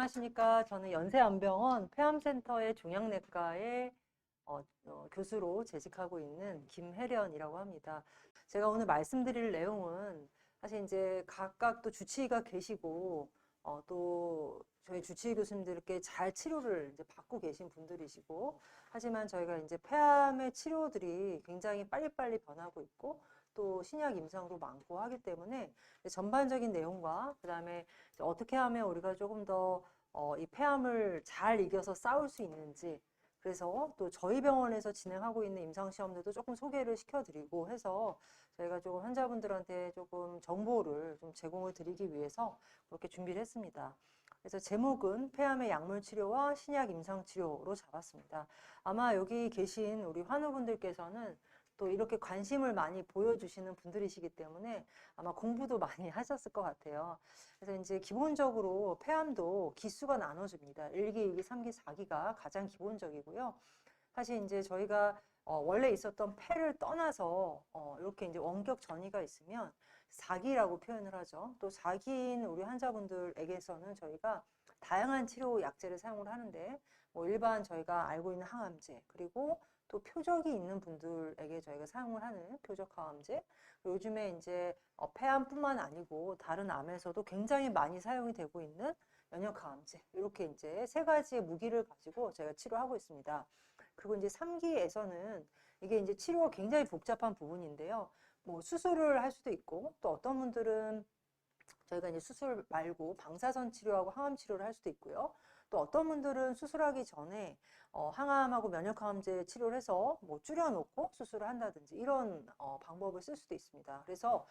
안녕하십니까. 저는 연세안병원 폐암센터의 종양내과의 교수로 재직하고 있는 김혜련이라고 합니다. 제가 오늘 말씀드릴 내용은 사실 이제 각각 또 주치의가 계시고 또 저희 주치의 교수님들께 잘 치료를 이제 받고 계신 분들이시고, 하지만 저희가 이제 폐암의 치료들이 굉장히 빨리빨리 변하고 있고 또 신약 임상도 많고 하기 때문에 전반적인 내용과 그다음에 어떻게 하면 우리가 조금 더 이 폐암을 잘 이겨서 싸울 수 있는지, 그래서 또 저희 병원에서 진행하고 있는 임상시험들도 조금 소개를 시켜드리고 해서 저희가 조금 환자분들한테 조금 정보를 좀 제공을 드리기 위해서 그렇게 준비를 했습니다. 그래서 제목은 폐암의 약물 치료와 신약 임상 치료로 잡았습니다. 아마 여기 계신 우리 환우분들께서는 또 이렇게 관심을 많이 보여주시는 분들이시기 때문에 아마 공부도 많이 하셨을 것 같아요. 그래서 이제 기본적으로 폐암도 기수가 나눠집니다. 1기, 2기, 3기, 4기가 가장 기본적이고요. 사실 이제 저희가 원래 있었던 폐를 떠나서 이렇게 이제 원격 전이가 있으면 4기라고 표현을 하죠. 또 4기인 우리 환자분들에게서는 저희가 다양한 치료 약제를 사용을 하는데, 뭐 일반 저희가 알고 있는 항암제, 그리고 또 표적이 있는 분들에게 저희가 사용을 하는 표적 항암제, 요즘에 이제 폐암뿐만 아니고 다른 암에서도 굉장히 많이 사용이 되고 있는 면역 항암제, 이렇게 이제 세 가지의 무기를 가지고 저희가 치료하고 있습니다. 그리고 이제 3기에서는 이게 이제 치료가 굉장히 복잡한 부분인데요. 뭐 수술을 할 수도 있고, 또 어떤 분들은 저희가 이제 수술 말고 방사선 치료하고 항암 치료를 할 수도 있고요. 또 어떤 분들은 수술하기 전에 항암하고 면역항암제 치료를 해서 뭐 줄여놓고 수술을 한다든지 이런 방법을 쓸 수도 있습니다. 그래서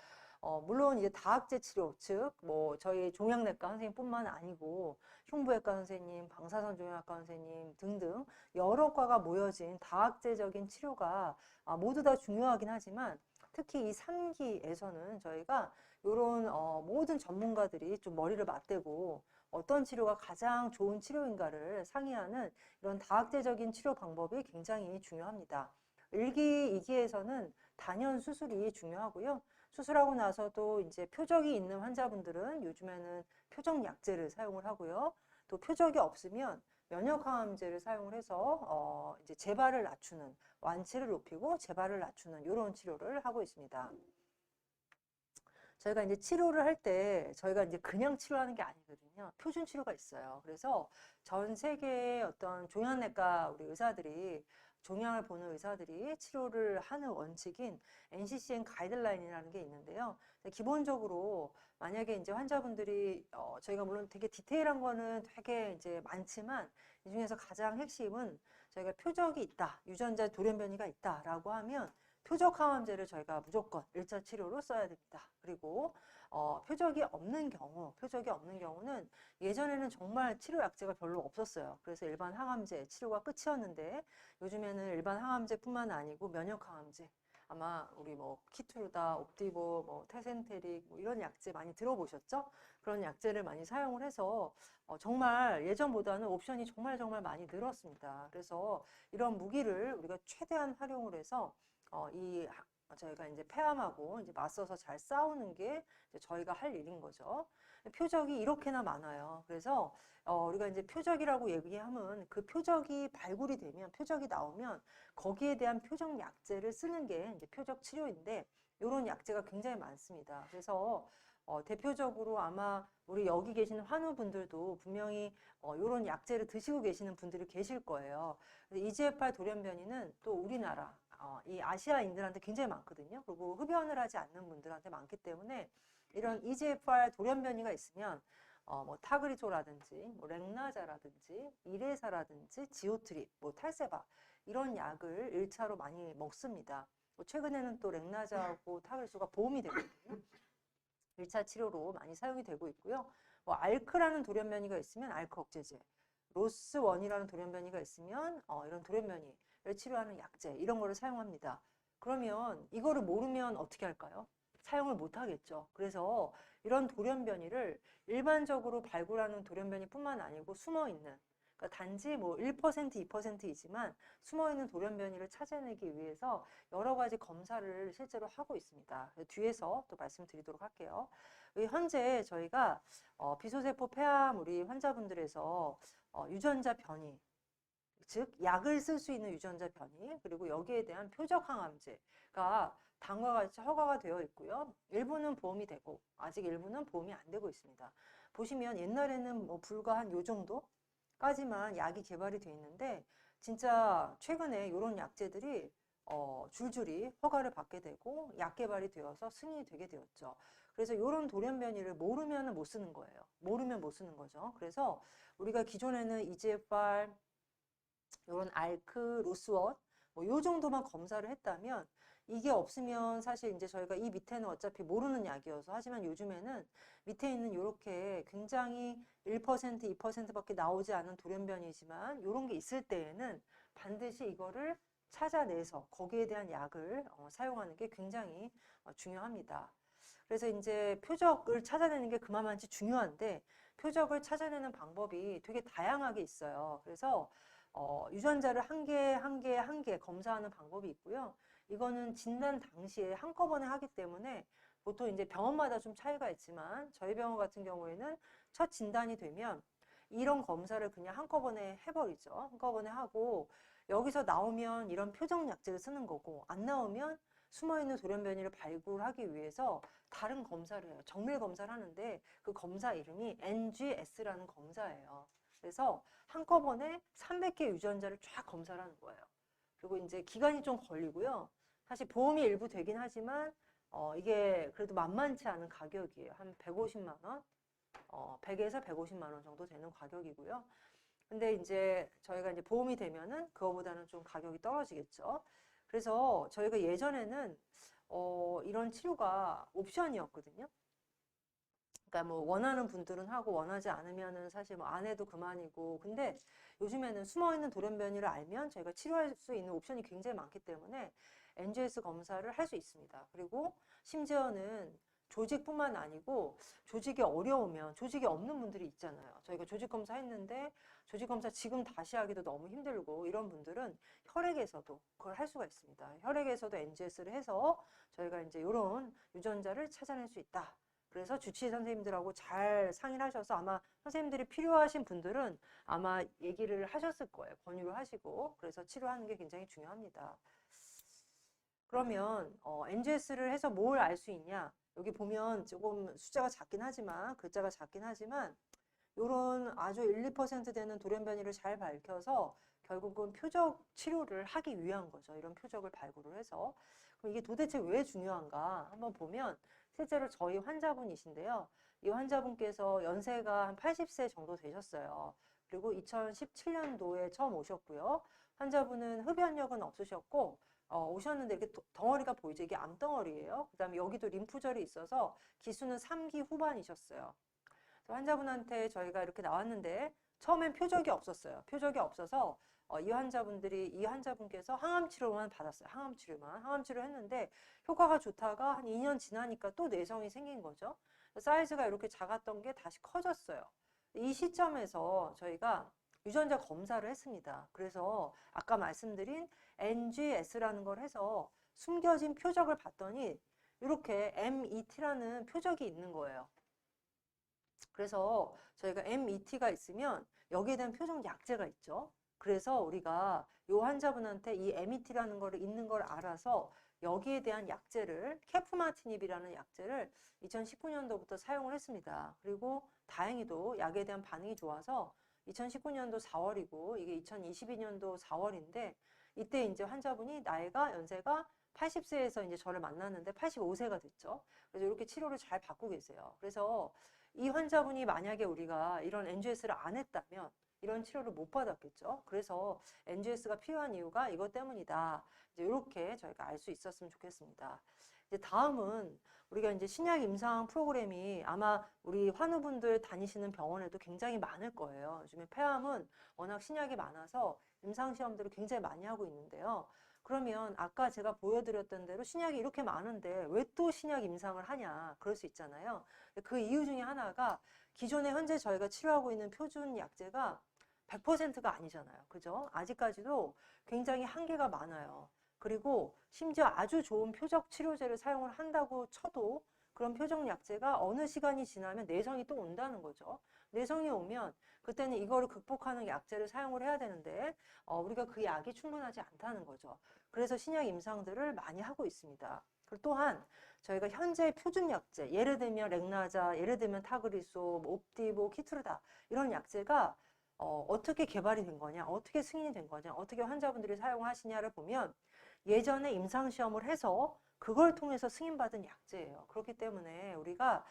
물론 이제 다학제 치료, 즉 뭐 저희 종양내과 선생님뿐만 아니고 흉부외과 선생님, 방사선 종양학과 선생님 등등 여러 과가 모여진 다학제적인 치료가 모두 다 중요하긴 하지만, 특히 이 3기에서는 저희가 이런 모든 전문가들이 좀 머리를 맞대고 어떤 치료가 가장 좋은 치료인가를 상의하는 이런 다학제적인 치료 방법이 굉장히 중요합니다. 1기, 2기에서는 단연 수술이 중요하고요. 수술하고 나서도 이제 표적이 있는 환자분들은 요즘에는 표적 약제를 사용을 하고요. 또 표적이 없으면 면역항암제를 사용을 해서 이제 재발을 낮추는, 완치를 높이고 재발을 낮추는 이런 치료를 하고 있습니다. 저희가 이제 치료를 할 때 저희가 이제 그냥 치료하는 게 아니거든요. 표준 치료가 있어요. 그래서 전 세계의 어떤 종양내과 우리 의사들이, 종양을 보는 의사들이 치료를 하는 원칙인 NCCN 가이드라인이라는 게 있는데요. 기본적으로 만약에 이제 환자분들이 저희가 물론 되게 디테일한 거는 되게 이제 많지만, 이 중에서 가장 핵심은 저희가 표적이 있다, 유전자 돌연변이가 있다라고 하면 표적 항암제를 저희가 무조건 1차 치료로 써야 됩니다. 그리고 표적이 없는 경우는 예전에는 정말 치료 약제가 별로 없었어요. 그래서 일반 항암제 치료가 끝이었는데, 요즘에는 일반 항암제뿐만 아니고 면역 항암제, 아마 우리 뭐 키투르다, 옵디보, 뭐 테센테릭 뭐 이런 약제 많이 들어보셨죠? 그런 약제를 많이 사용을 해서 정말 예전보다는 옵션이 정말 많이 늘었습니다. 그래서 이런 무기를 우리가 최대한 활용을 해서 저희가 이제 폐암하고 이제 맞서서 잘 싸우는 게 이제 저희가 할 일인 거죠. 표적이 이렇게나 많아요. 그래서 우리가 이제 표적이라고 얘기하면 그 표적이 발굴이 되면, 표적이 나오면 거기에 대한 표적 약제를 쓰는 게 이제 표적 치료인데, 이런 약제가 굉장히 많습니다. 그래서 대표적으로 아마 우리 여기 계시는 환우분들도 분명히 이런 약제를 드시고 계시는 분들이 계실 거예요. EGFR 돌연변이는 또 우리나라 이 아시아인들한테 굉장히 많거든요. 그리고 흡연을 하지 않는 분들한테 많기 때문에 이런 EGFR 돌연변이가 있으면 뭐 타그리조라든지 뭐 렉나자라든지 이레사라든지 지오트립, 뭐 탈세바 이런 약을 1차로 많이 먹습니다. 뭐 최근에는 또 렉나자하고 타그리조가 보험이 되거든요. 1차 치료로 많이 사용이 되고 있고요. 뭐 알크라는 돌연변이가 있으면 알크 억제제, 로스1이라는 돌연변이가 있으면 이런 돌연변이를 치료하는 약제, 이런 거를 사용합니다. 그러면 이거를 모르면 어떻게 할까요? 사용을 못 하겠죠. 그래서 이런 돌연변이를 일반적으로 발굴하는 돌연변이뿐만 아니고 숨어있는, 그러니까 단지 뭐 1%, 2%이지만 숨어있는 돌연변이를 찾아내기 위해서 여러 가지 검사를 실제로 하고 있습니다. 뒤에서 또 말씀드리도록 할게요. 현재 저희가 비소세포 폐암 우리 환자분들에서 유전자 변이, 즉 약을 쓸 수 있는 유전자 변이, 그리고 여기에 대한 표적 항암제가 다음과 같이 허가가 되어 있고요. 일부는 보험이 되고 아직 일부는 보험이 안 되고 있습니다. 보시면 옛날에는 뭐 불과 한 요 정도까지만 약이 개발이 돼 있는데 진짜 최근에 이런 약제들이 줄줄이 허가를 받게 되고 약 개발이 되어서 승인이 되게 되었죠. 그래서 이런 돌연변이를 모르면 못 쓰는 거예요. 모르면 못 쓰는 거죠. 그래서 우리가 기존에는 EGFR, 이런 알크, 로스원 뭐 요 정도만 검사를 했다면 이게 없으면 사실 이제 저희가 이 밑에는 어차피 모르는 약이어서 하지만 요즘에는 밑에 있는 이렇게 굉장히 1%, 2%밖에 나오지 않은 돌연변이지만 이런 게 있을 때에는 반드시 이거를 찾아내서 거기에 대한 약을 사용하는 게 굉장히 중요합니다. 그래서 이제 표적을 찾아내는 게 그만한지 중요한데 표적을 찾아내는 방법이 되게 다양하게 있어요. 그래서 유전자를 한 개 검사하는 방법이 있고요. 이거는 진단 당시에 한꺼번에 하기 때문에 보통 이제 병원마다 좀 차이가 있지만 저희 병원 같은 경우에는 첫 진단이 되면 이런 검사를 그냥 한꺼번에 해버리죠. 한꺼번에 하고 여기서 나오면 이런 표적 약제를 쓰는 거고 안 나오면 숨어있는 돌연변이를 발굴하기 위해서 다른 검사를 해요. 정밀 검사를 하는데 그 검사 이름이 NGS라는 검사예요. 그래서 한꺼번에 300개 유전자를 쫙 검사를 하는 거예요. 그리고 이제 기간이 좀 걸리고요. 사실 보험이 일부 되긴 하지만 이게 그래도 만만치 않은 가격이에요. 한 150만 원, 100에서 150만 원 정도 되는 가격이고요. 근데 이제 저희가 이제 보험이 되면은 그거보다는 좀 가격이 떨어지겠죠. 그래서 저희가 예전에는 이런 치료가 옵션이었거든요. 그러니까 뭐 원하는 분들은 하고 원하지 않으면은 사실 뭐 안 해도 그만이고. 근데 요즘에는 숨어있는 돌연변이를 알면 저희가 치료할 수 있는 옵션이 굉장히 많기 때문에 NGS 검사를 할 수 있습니다. 그리고 심지어는 조직뿐만 아니고 조직이 어려우면 조직이 없는 분들이 있잖아요. 저희가 조직 검사 했는데 조직 검사 지금 다시 하기도 너무 힘들고 이런 분들은 혈액에서도 그걸 할 수가 있습니다. 혈액에서도 NGS를 해서 저희가 이제 이런 유전자를 찾아낼 수 있다. 그래서 주치의 선생님들하고 잘 상의를 하셔서 아마 선생님들이 필요하신 분들은 아마 얘기를 하셨을 거예요. 권유를 하시고. 그래서 치료하는 게 굉장히 중요합니다. 그러면 NGS를 해서 뭘 알 수 있냐? 여기 보면 조금 숫자가 작긴 하지만 글자가 작긴 하지만 요런 아주 1, 2% 되는 돌연변이를 잘 밝혀서 결국은 표적 치료를 하기 위한 거죠. 이런 표적을 발굴을 해서. 그럼 이게 도대체 왜 중요한가? 한번 보면 실제로 저희 환자분이신데요. 이 환자분께서 연세가 한 80세 정도 되셨어요. 그리고 2017년도에 처음 오셨고요. 환자분은 흡연력은 없으셨고 오셨는데 이렇게 덩어리가 보이죠? 이게 암덩어리예요. 그 다음에 여기도 림프절이 있어서 기수는 3기 후반이셨어요. 환자분한테 저희가 이렇게 나왔는데 처음엔 표적이 없었어요. 표적이 없어서 이 환자분께서 항암 치료만 받았어요. 항암 치료 했는데 효과가 좋다가 한 2년 지나니까 또 내성이 생긴 거죠. 사이즈가 이렇게 작았던 게 다시 커졌어요. 이 시점에서 저희가 유전자 검사를 했습니다. 그래서 아까 말씀드린 NGS라는 걸 해서 숨겨진 표적을 봤더니 이렇게 MET라는 표적이 있는 거예요. 그래서 저희가 MET가 있으면 여기에 대한 표적 약제가 있죠. 그래서 우리가 이 환자분한테 이 MET라는 거를 있는 걸 알아서 여기에 대한 약제를 케프마티닙이라는 약제를 2019년도부터 사용을 했습니다. 그리고 다행히도 약에 대한 반응이 좋아서 2019년도 4월이고 이게 2022년도 4월인데 이때 이제 환자분이 연세가 80세에서 이제 저를 만났는데 85세가 됐죠. 그래서 이렇게 치료를 잘 받고 계세요. 그래서 이 환자분이 만약에 우리가 이런 NGS를 안 했다면 이런 치료를 못 받았겠죠. 그래서 NGS가 필요한 이유가 이것 때문이다. 이제 이렇게 저희가 알 수 있었으면 좋겠습니다. 이제 다음은 우리가 이제 신약 임상 프로그램이 아마 우리 환우분들 다니시는 병원에도 굉장히 많을 거예요. 요즘에 폐암은 워낙 신약이 많아서 임상 시험들을 굉장히 많이 하고 있는데요. 그러면 아까 제가 보여드렸던 대로 신약이 이렇게 많은데 왜 또 신약 임상을 하냐 그럴 수 있잖아요. 그 이유 중에 하나가 기존에 현재 저희가 치료하고 있는 표준 약제가 100%가 아니잖아요. 그죠? 아직까지도 굉장히 한계가 많아요. 그리고 심지어 아주 좋은 표적 치료제를 사용을 한다고 쳐도 그런 표적 약제가 어느 시간이 지나면 내성이 또 온다는 거죠. 내성이 오면 그때는 이거를 극복하는 약제를 사용을 해야 되는데 우리가 그 약이 충분하지 않다는 거죠. 그래서 신약 임상들을 많이 하고 있습니다. 그리고 또한 저희가 현재 표준 약제, 예를 들면 렉나자, 예를 들면 타그리소, 옵디보, 키투르다 이런 약제가 어떻게 개발이 된 거냐, 어떻게 승인이 된 거냐, 어떻게 환자분들이 사용하시냐를 보면 예전에 임상시험을 해서 그걸 통해서 승인받은 약제예요. 그렇기 때문에 우리가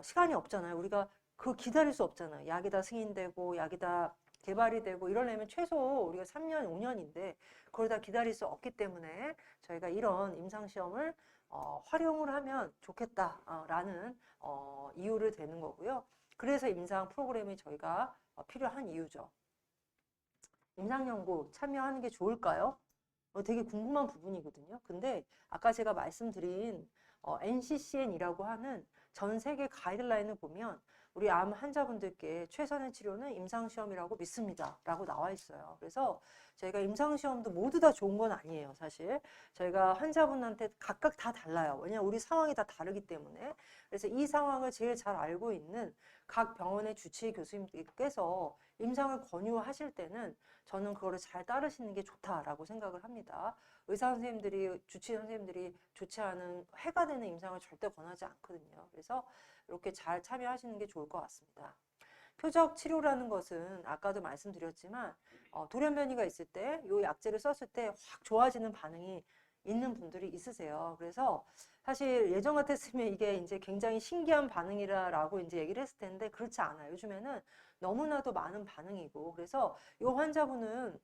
시간이 없잖아요. 우리가 그 기다릴 수 없잖아요. 약이 다 승인되고 약이 다 개발이 되고 이러려면 최소 우리가 3년, 5년인데 그걸 다 기다릴 수 없기 때문에 저희가 이런 임상시험을 활용을 하면 좋겠다라는 이유를 되는 거고요. 그래서 임상 프로그램이 저희가 필요한 이유죠. 임상연구 참여하는 게 좋을까요? 되게 궁금한 부분이거든요. 근데 아까 제가 말씀드린 NCCN이라고 하는 전 세계 가이드라인을 보면 우리 암 환자분들께 최선의 치료는 임상시험이라고 믿습니다. 라고 나와 있어요. 그래서 저희가 임상시험도 모두 다 좋은 건 아니에요. 사실 저희가 환자분한테 각각 다 달라요. 왜냐하면 우리 상황이 다 다르기 때문에. 그래서 이 상황을 제일 잘 알고 있는 각 병원의 주치의 교수님께서 임상을 권유하실 때는 저는 그거를 잘 따르시는 게 좋다라고 생각을 합니다. 의사 선생님들이, 주치의 선생님들이 좋지 않은 해가 되는 임상을 절대 권하지 않거든요. 그래서 이렇게 잘 참여하시는 게 좋을 것 같습니다. 표적 치료라는 것은 아까도 말씀드렸지만 돌연변이가 있을 때 이 약제를 썼을 때 확 좋아지는 반응이 있는 분들이 있으세요. 그래서 사실 예전 같았으면 이게 이제 굉장히 신기한 반응이라고 이제 얘기를 했을 텐데 그렇지 않아요. 요즘에는 너무나도 많은 반응이고 그래서 이 환자분은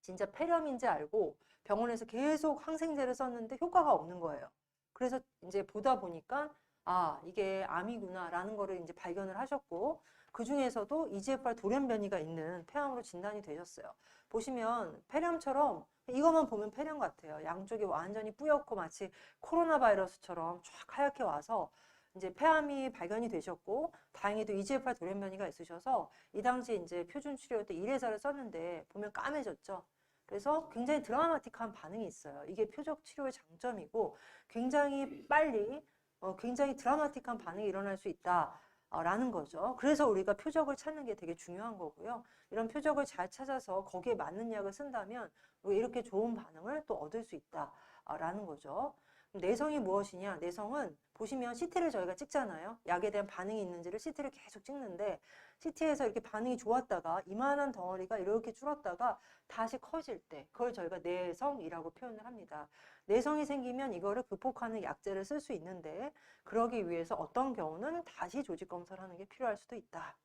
진짜 폐렴인지 알고 병원에서 계속 항생제를 썼는데 효과가 없는 거예요. 그래서 이제 보다 보니까 아, 이게 암이구나라는 거를 이제 발견을 하셨고 그 중에서도 EGFR 돌연변이가 있는 폐암으로 진단이 되셨어요. 보시면 폐렴처럼 이것만 보면 폐렴 같아요. 양쪽이 완전히 뿌옇고 마치 코로나 바이러스처럼 쫙 하얗게 와서 이제 폐암이 발견이 되셨고 다행히도 EGFR 돌연변이가 있으셔서 이 당시에 이제 표준 치료 때 1회사를 썼는데 보면 까매졌죠. 그래서 굉장히 드라마틱한 반응이 있어요. 이게 표적 치료의 장점이고 굉장히 빨리 굉장히 드라마틱한 반응이 일어날 수 있다라는 거죠. 그래서 우리가 표적을 찾는 게 되게 중요한 거고요. 이런 표적을 잘 찾아서 거기에 맞는 약을 쓴다면 이렇게 좋은 반응을 또 얻을 수 있다라는 거죠. 내성이 무엇이냐? 내성은 보시면 CT를 저희가 찍잖아요. 약에 대한 반응이 있는지를 CT를 계속 찍는데 CT에서 이렇게 반응이 좋았다가 이만한 덩어리가 이렇게 줄었다가 다시 커질 때 그걸 저희가 내성이라고 표현을 합니다. 내성이 생기면 이거를 극복하는 약제를 쓸 수 있는데 그러기 위해서 어떤 경우는 다시 조직 검사를 하는 게 필요할 수도 있다.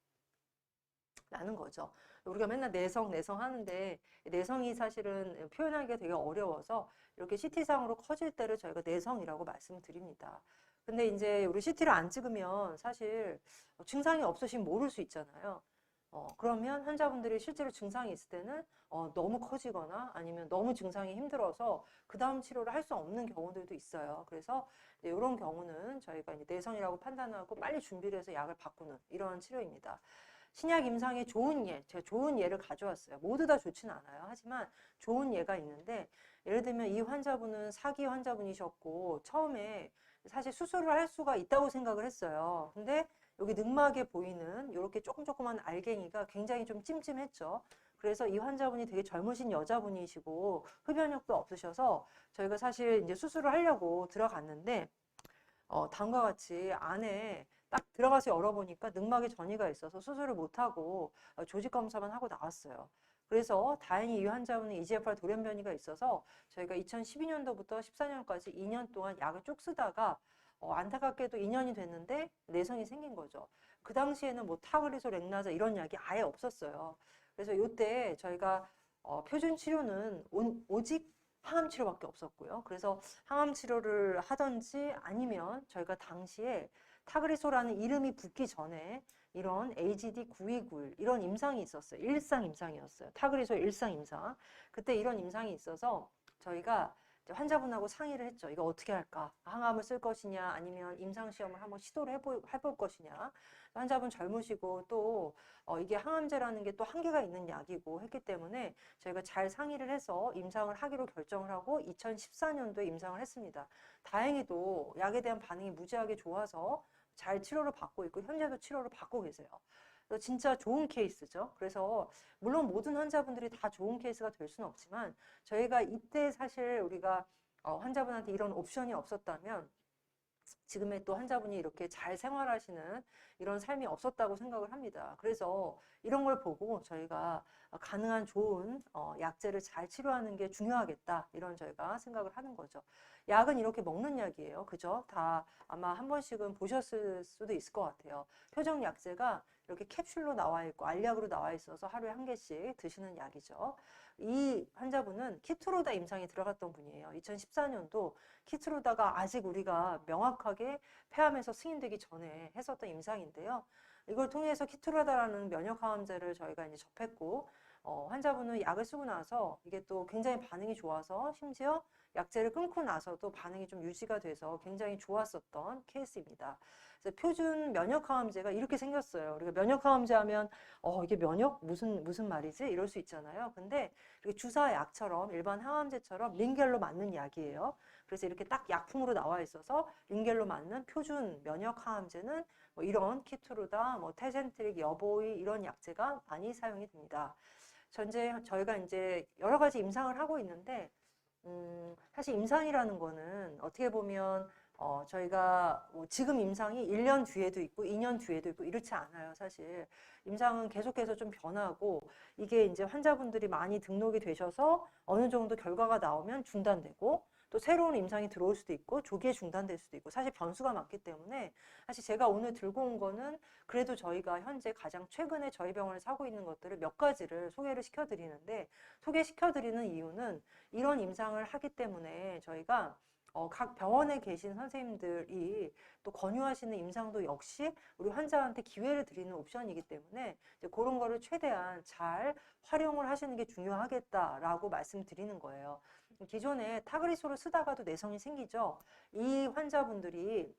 라는 거죠. 우리가 맨날 내성 하는데 내성이 사실은 표현하기가 되게 어려워서 이렇게 CT상으로 커질 때를 저희가 내성이라고 말씀을 드립니다. 근데 이제 우리 CT를 안 찍으면 사실 증상이 없으시면 모를 수 있잖아요. 그러면 환자분들이 실제로 증상이 있을 때는 너무 커지거나 아니면 너무 증상이 힘들어서 그 다음 치료를 할 수 없는 경우들도 있어요. 그래서 이런 경우는 저희가 이제 내성이라고 판단하고 빨리 준비를 해서 약을 바꾸는 이런 치료입니다. 신약 임상의 좋은 예, 제가 좋은 예를 가져왔어요. 모두 다 좋지는 않아요. 하지만 좋은 예가 있는데 예를 들면 이 환자분은 사기 환자분이셨고 처음에 사실 수술을 할 수가 있다고 생각을 했어요. 근데 여기 늑막에 보이는 이렇게 조그만 알갱이가 굉장히 좀 찜찜했죠. 그래서 이 환자분이 되게 젊으신 여자분이시고 흡연력도 없으셔서 저희가 사실 이제 수술을 하려고 들어갔는데 다음과 같이 안에 딱 들어가서 열어보니까 늑막에 전이가 있어서 수술을 못하고 조직 검사만 하고 나왔어요. 그래서 다행히 이 환자분은 EGFR 돌연변이가 있어서 저희가 2012년도부터 14년까지 2년 동안 약을 쭉 쓰다가 안타깝게도 2년이 됐는데 내성이 생긴 거죠. 그 당시에는 뭐 타그리소, 렉나자 이런 약이 아예 없었어요. 그래서 이때 저희가 표준 치료는 오직 항암 치료밖에 없었고요. 그래서 항암 치료를 하든지 아니면 저희가 당시에 타그리소라는 이름이 붙기 전에 이런 AGD-9291 이런 임상이 있었어요. 일상 임상이었어요. 타그리소 일상 임상. 그때 이런 임상이 있어서 저희가 이제 환자분하고 상의를 했죠. 이거 어떻게 할까? 항암을 쓸 것이냐, 아니면 임상시험을 한번 시도를 해볼 것이냐. 환자분 젊으시고 또 이게 항암제라는 게 또 한계가 있는 약이고 했기 때문에 저희가 잘 상의를 해서 임상을 하기로 결정을 하고 2014년도에 임상을 했습니다. 다행히도 약에 대한 반응이 무지하게 좋아서 잘 치료를 받고 있고 현재도 치료를 받고 계세요. 그래서 진짜 좋은 케이스죠. 그래서 물론 모든 환자분들이 다 좋은 케이스가 될 수는 없지만 저희가 이때 사실 우리가 환자분한테 이런 옵션이 없었다면 지금의 또 환자분이 이렇게 잘 생활하시는 이런 삶이 없었다고 생각을 합니다. 그래서 이런 걸 보고 저희가 가능한 좋은 약제를 잘 치료하는 게 중요하겠다, 이런 저희가 생각을 하는 거죠. 약은 이렇게 먹는 약이에요. 그죠? 다 아마 한 번씩은 보셨을 수도 있을 것 같아요. 표적 약제가 이렇게 캡슐로 나와 있고 알약으로 나와 있어서 하루에 한 개씩 드시는 약이죠. 이 환자분은 키트로다 임상이 들어갔던 분이에요. 2014년도 키트로다가 아직 우리가 명확하게 폐암에서 승인되기 전에 했었던 임상인데요. 이걸 통해서 키트로다라는 면역항암제를 저희가 이제 접했고, 환자분은 약을 쓰고 나서 이게 또 굉장히 반응이 좋아서 심지어 약제를 끊고 나서도 반응이 좀 유지가 돼서 굉장히 좋았었던 케이스입니다. 그래서 표준 면역항암제가 이렇게 생겼어요. 우리가 면역항암제 하면 이게 면역 무슨 말이지? 이럴 수 있잖아요. 근데 이렇게 주사 약처럼 일반 항암제처럼 링겔로 맞는 약이에요. 그래서 이렇게 딱 약품으로 나와 있어서 링겔로 맞는 표준 면역 항암제는 뭐 이런 키트루다, 뭐 테센트릭, 여보이 이런 약제가 많이 사용이 됩니다. 현재 저희가 이제 여러 가지 임상을 하고 있는데 사실 임상이라는 거는 어떻게 보면 저희가 뭐 지금 임상이 1년 뒤에도 있고 2년 뒤에도 있고 이렇지 않아요. 사실 임상은 계속해서 좀 변하고 이게 이제 환자분들이 많이 등록이 되셔서 어느 정도 결과가 나오면 중단되고 또 새로운 임상이 들어올 수도 있고 조기에 중단될 수도 있고 사실 변수가 많기 때문에 사실 제가 오늘 들고 온 거는 그래도 저희가 현재 가장 최근에 저희 병원에서 하고 있는 것들을 몇 가지를 소개를 시켜드리는데 소개시켜드리는 이유는 이런 임상을 하기 때문에 저희가 각 병원에 계신 선생님들이 또 권유하시는 임상도 역시 우리 환자한테 기회를 드리는 옵션이기 때문에 이제 그런 거를 최대한 잘 활용을 하시는 게 중요하겠다라고 말씀드리는 거예요. 기존에 타그리소를 쓰다가도 내성이 생기죠. 이 환자분들이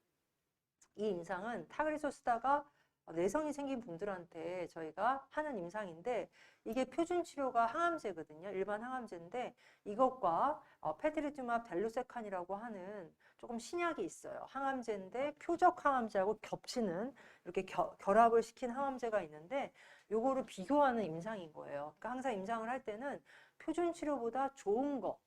이 임상은 타그리소 쓰다가 내성이 생긴 분들한테 저희가 하는 임상인데 이게 표준 치료가 항암제거든요. 일반 항암제인데 이것과 페트리투맙 델루세칸이라고 하는 조금 신약이 있어요. 항암제인데 표적 항암제하고 겹치는 이렇게 결합을 시킨 항암제가 있는데 요거를 비교하는 임상인 거예요. 그러니까 항상 임상을 할 때는 표준 치료보다 좋은 거,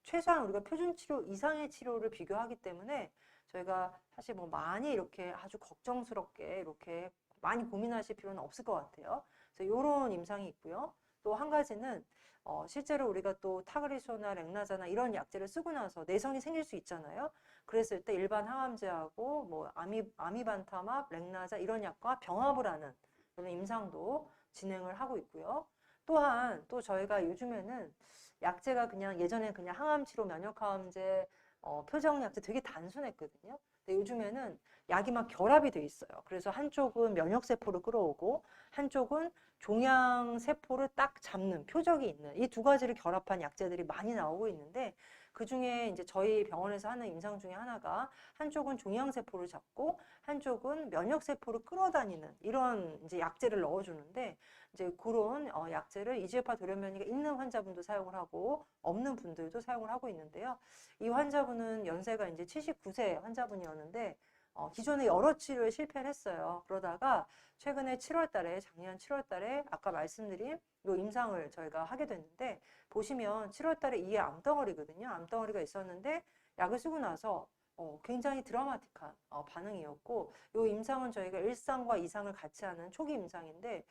최소한 우리가 표준 치료 이상의 치료를 비교하기 때문에 저희가 사실 뭐 많이 이렇게 아주 걱정스럽게 이렇게 많이 고민하실 필요는 없을 것 같아요. 그래서 이런 임상이 있고요. 또 한 가지는 실제로 우리가 또 타그리소나 렉나자나 이런 약제를 쓰고 나서 내성이 생길 수 있잖아요. 그랬을 때 일반 항암제하고 뭐 아미반타맙, 렉나자 이런 약과 병합을 하는 그런 임상도 진행을 하고 있고요. 또한 또 저희가 요즘에는 약제가 그냥 예전에 그냥 항암치료 면역항암제 표정약제 되게 단순했거든요. 근데 요즘에는 약이 막 결합이 돼 있어요. 그래서 한쪽은 면역세포를 끌어오고 한쪽은 종양세포를 딱 잡는 표적이 있는 이 두 가지를 결합한 약제들이 많이 나오고 있는데 그 중에 이제 저희 병원에서 하는 임상 중에 하나가 한쪽은 종양세포를 잡고 한쪽은 면역세포를 끌어다니는 이런 이제 약제를 넣어주는데 이제 그런 약제를 EGFR 돌연변이가 있는 환자분도 사용을 하고 없는 분들도 사용을 하고 있는데요. 이 환자분은 연세가 이제 79세 환자분이었는데 기존에 여러 치료에 실패를 했어요. 그러다가 최근에 7월 달에 작년 7월 달에 아까 말씀드린 이 임상을 저희가 하게 됐는데 보시면 7월 달에 이게 암덩어리거든요. 암덩어리가 있었는데 약을 쓰고 나서 굉장히 드라마틱한 반응이었고 이 임상은 저희가 1상과 2상을 같이 하는 초기 임상인데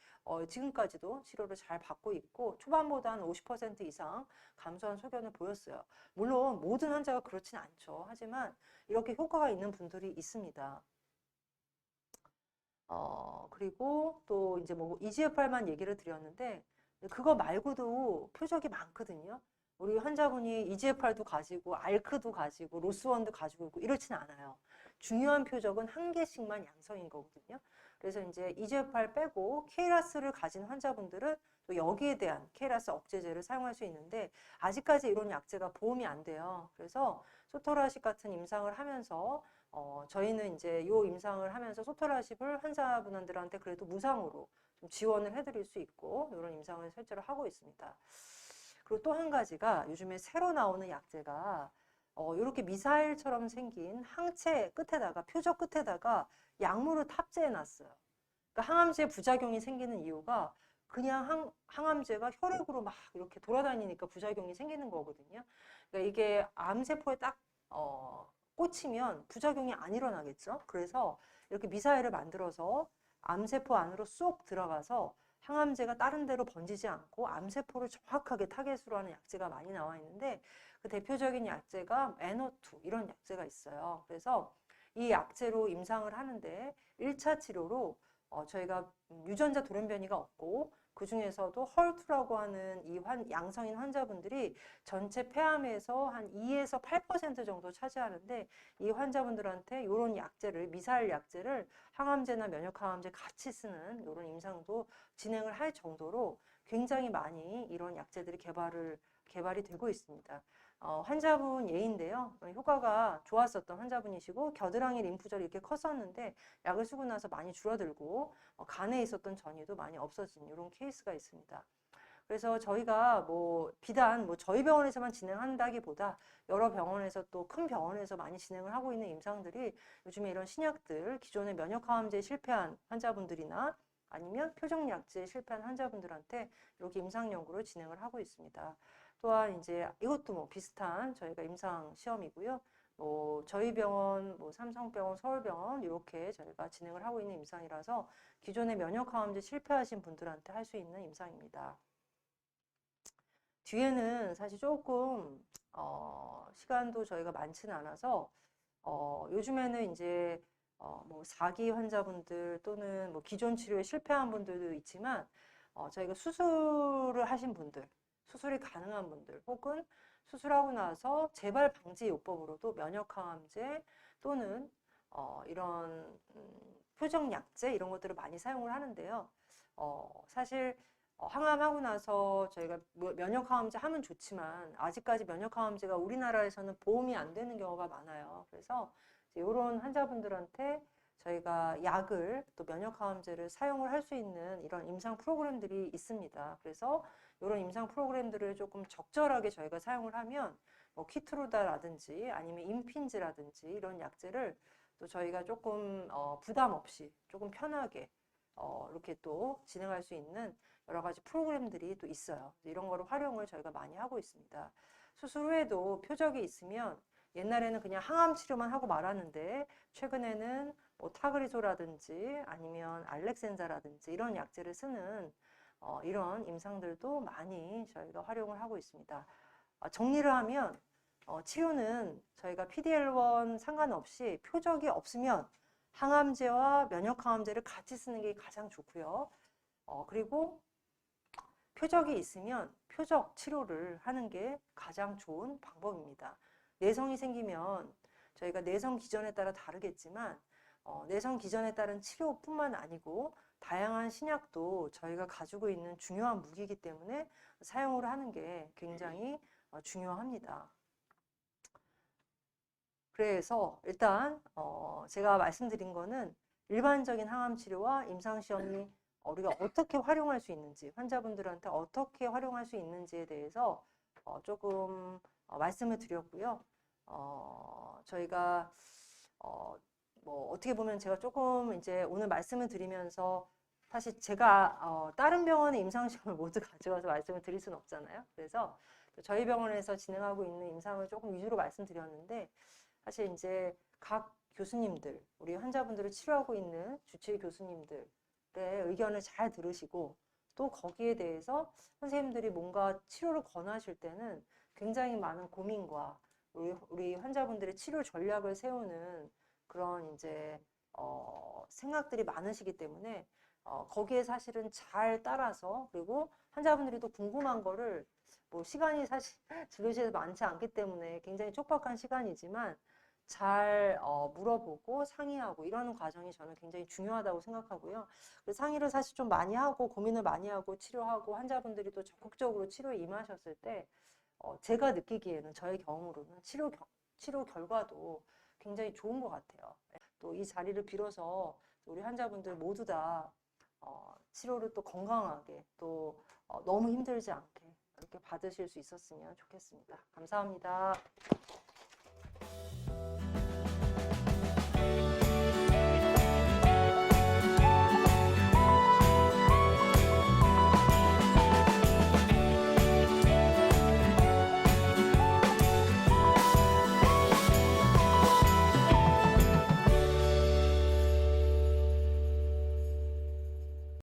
지금까지도 치료를 잘 받고 있고 초반보다 한 50% 이상 감소한 소견을 보였어요. 물론 모든 환자가 그렇진 않죠. 하지만 이렇게 효과가 있는 분들이 있습니다. 그리고 또 이제 뭐 EGFR만 얘기를 드렸는데 그거 말고도 표적이 많거든요. 우리 환자분이 EGFR도 가지고 알크도 가지고 로스원도 가지고 있고 이렇진 않아요. 중요한 표적은 한 개씩만 양성인 거거든요. 그래서 이제 EGFR 빼고 KRAS를 가진 환자분들은 또 여기에 대한 KRAS 억제제를 사용할 수 있는데 아직까지 이런 약제가 보험이 안 돼요. 그래서 소토라십 같은 임상을 하면서 저희는 이제 이 임상을 하면서 소토라십을 환자분들한테 그래도 무상으로 좀 지원을 해드릴 수 있고 이런 임상을 실제로 하고 있습니다. 그리고 또 한 가지가 요즘에 새로 나오는 약제가 이렇게 미사일처럼 생긴 항체 끝에다가 표적 끝에다가 약물을 탑재해 놨어요. 그러니까 항암제 부작용이 생기는 이유가 그냥 항암제가 혈액으로 막 이렇게 돌아다니니까 부작용이 생기는 거거든요. 그러니까 이게 암세포에 딱 꽂히면 부작용이 안 일어나겠죠. 그래서 이렇게 미사일을 만들어서 암세포 안으로 쏙 들어가서 항암제가 다른 데로 번지지 않고 암세포를 정확하게 타겟으로 하는 약제가 많이 나와 있는데 그 대표적인 약제가 NO2 이런 약제가 있어요. 그래서 이 약제로 임상을 하는데 1차 치료로 저희가 유전자 돌연변이가 없고 그 중에서도 헐투라고 하는 이 양성인 환자분들이 전체 폐암에서 한 2에서 8% 정도 차지하는데 이 환자분들한테 이런 약제를 미사일 약제를 항암제나 면역항암제 같이 쓰는 이런 임상도 진행을 할 정도로 굉장히 많이 이런 약제들이 개발이 되고 있습니다. 환자분 예인데요. 효과가 좋았었던 환자분이시고 겨드랑이 림프절이 이렇게 컸었는데 약을 쓰고 나서 많이 줄어들고 간에 있었던 전이도 많이 없어진 이런 케이스가 있습니다. 그래서 저희가 비단 저희 병원에서만 진행한다기보다 여러 병원에서 또 큰 병원에서 많이 진행을 하고 있는 임상들이 요즘에 이런 신약들 기존의 면역항암제에 실패한 환자분들이나 아니면 표적약제에 실패한 환자분들한테 이렇게 임상 연구를 진행을 하고 있습니다. 또한 이제 이것도 비슷한 저희가 임상 시험이고요. 저희 병원, 삼성병원, 서울병원 이렇게 저희가 진행을 하고 있는 임상이라서 기존의 면역항암제 실패하신 분들한테 할 수 있는 임상입니다. 뒤에는 사실 조금 시간도 저희가 많지는 않아서 요즘에는 이제 4기 환자분들 또는 기존 치료에 실패한 분들도 있지만 저희가 수술을 하신 분들, 수술이 가능한 분들 혹은 수술하고 나서 재발 방지 요법으로도 면역항암제 또는 이런 표적 약제 이런 것들을 많이 사용을 하는데요. 사실 항암하고 나서 저희가 면역항암제 하면 좋지만 아직까지 면역항암제가 우리나라에서는 보험이 안 되는 경우가 많아요. 그래서 이런 환자분들한테 저희가 약을 또 면역항암제를 사용을 할 수 있는 이런 임상 프로그램들이 있습니다. 그래서 이런 임상 프로그램들을 조금 적절하게 저희가 사용을 하면 키트루다라든지 아니면 임핀지라든지 이런 약제를 또 저희가 조금 부담 없이 조금 편하게 이렇게 또 진행할 수 있는 여러 가지 프로그램들이 또 있어요. 이런 거를 활용을 저희가 많이 하고 있습니다. 수술 후에도 표적이 있으면 옛날에는 그냥 항암 치료만 하고 말았는데 최근에는 타그리소라든지 아니면 알렉센자라든지 이런 약제를 쓰는 이런 임상들도 많이 저희가 활용을 하고 있습니다. 정리를 하면 치료는 저희가 PD-L1 상관없이 표적이 없으면 항암제와 면역항암제를 같이 쓰는 게 가장 좋고요. 그리고 표적이 있으면 표적 치료를 하는 게 가장 좋은 방법입니다. 내성이 생기면 저희가 내성 기전에 따라 다르겠지만 내성 기전에 따른 치료뿐만 아니고 다양한 신약도 저희가 가지고 있는 중요한 무기이기 때문에 사용을 하는 게 굉장히 중요합니다. 그래서 일단 제가 말씀드린 거는 일반적인 항암 치료와 임상 시험이 우리가 어떻게 활용할 수 있는지, 환자분들한테 어떻게 활용할 수 있는지에 대해서 조금 말씀을 드렸고요. 저희가 어떻게 보면 제가 조금 이제 오늘 말씀을 드리면서 사실 제가 다른 병원의 임상 시험을 모두 가져와서 말씀을 드릴 수는 없잖아요. 그래서 저희 병원에서 진행하고 있는 임상을 조금 위주로 말씀드렸는데 사실 이제 각 교수님들, 우리 환자분들을 치료하고 있는 주치의 교수님들의 의견을 잘 들으시고 또 거기에 대해서 선생님들이 뭔가 치료를 권하실 때는 굉장히 많은 고민과 우리 환자분들의 치료 전략을 세우는 그런 이제 생각들이 많으시기 때문에 거기에 사실은 잘 따라서 그리고 환자분들이 또 궁금한 거를 시간이 사실 진료실에서 많지 않기 때문에 굉장히 촉박한 시간이지만 잘 물어보고 상의하고 이러는 과정이 저는 굉장히 중요하다고 생각하고요. 그 상의를 사실 좀 많이 하고 고민을 많이 하고 치료하고 환자분들이 또 적극적으로 치료에 임하셨을 때 제가 느끼기에는 저의 경험으로는 치료 결과도 굉장히 좋은 것 같아요. 또 이 자리를 빌어서 우리 환자분들 모두 다 치료를 또 건강하게 또 너무 힘들지 않게 이렇게 받으실 수 있었으면 좋겠습니다. 감사합니다.